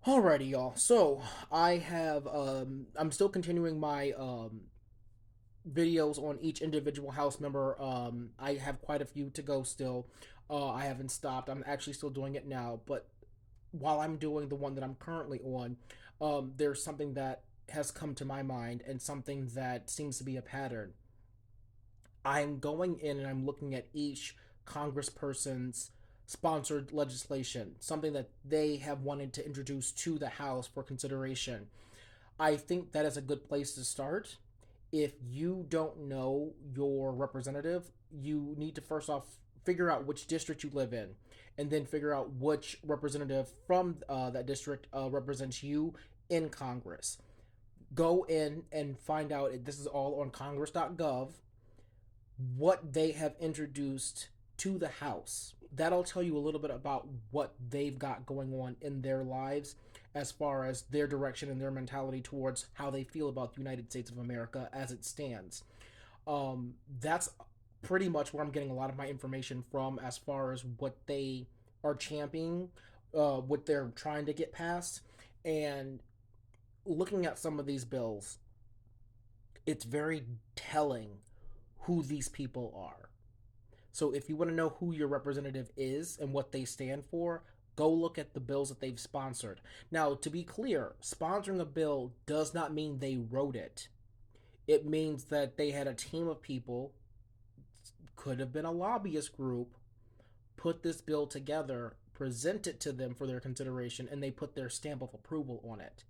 Alrighty, y'all. So I have I'm still continuing my videos on each individual house member. I have quite a few to go still. I haven't stopped. I'm actually still doing it now, but while I'm doing the one that I'm currently on, there's something that has come to my mind and something that seems to be a pattern. I'm going in and I'm looking at each congressperson's sponsored legislation, something that they have wanted to introduce to the House for consideration. I think that is a good place to start. If you don't know your representative, you need to first off figure out which district you live in, and then figure out which representative from that district represents you in Congress. Go in and find out, this is all on congress.gov, what they have introduced to the House. That'll tell you a little bit about what they've got going on in their lives as far as their direction and their mentality towards how they feel about the United States of America as it stands. That's pretty much where I'm getting a lot of my information from as far as what they are championing, what they're trying to get passed. And looking at some of these bills, it's very telling who these people are. So if you want to know who your representative is and what they stand for, go look at the bills that they've sponsored. Now, to be clear, sponsoring a bill does not mean they wrote it. It means that they had a team of people, could have been a lobbyist group, put this bill together, present it to them for their consideration, and they put their stamp of approval on it.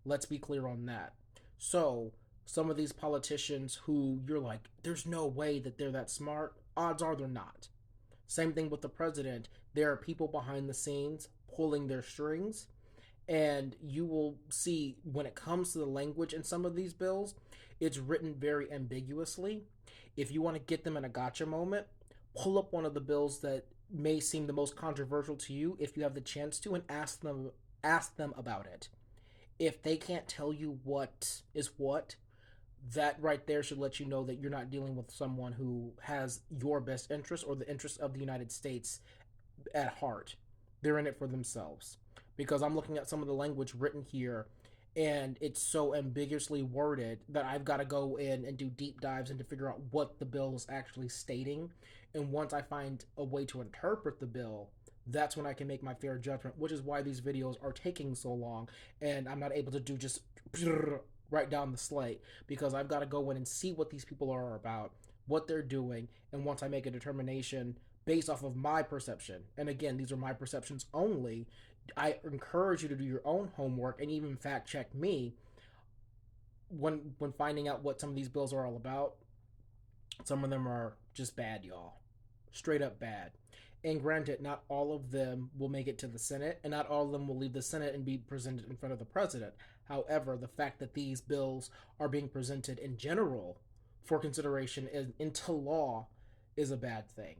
Let's be clear on that. So, some of these politicians who you're like, there's no way that they're that smart, odds are they're not. Same thing with the president. There are people behind the scenes pulling their strings, and you will see when it comes to the language in some of these bills, it's written very ambiguously. If you want to get them in a gotcha moment, pull up one of the bills that may seem the most controversial to you if you have the chance to, and ask them about it. If they can't tell you what is what, that right there should let you know that you're not dealing with someone who has your best interest or the interest of the United States at heart. They're in it for themselves. Because I'm looking at some of the language written here, and it's so ambiguously worded that I've got to go in and do deep dives and to figure out what the bill is actually stating. And once I find a way to interpret the bill, that's when I can make my fair judgment, which is why these videos are taking so long and I'm not able to do just right down the slate, because I've got to go in and see what these people are about, what they're doing, and once I make a determination based off of my perception, and again, these are my perceptions only, I encourage you to do your own homework and even fact check me when finding out what some of these bills are all about. Some of them are just bad, y'all. Straight up bad. And granted, not all of them will make it to the Senate, and not all of them will leave the Senate and be presented in front of the president. However, the fact that these bills are being presented in general for consideration into law is a bad thing.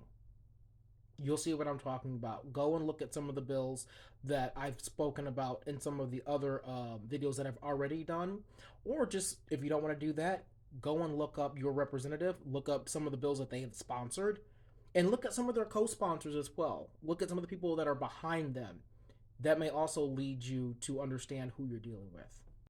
You'll see what I'm talking about. Go and look at some of the bills that I've spoken about in some of the other videos that I've already done. Or just, if you don't want to do that, go and look up your representative, look up some of the bills that they have sponsored, and look at some of their co sponsors as well. Look at some of the people that are behind them. That may also lead you to understand who you're dealing with.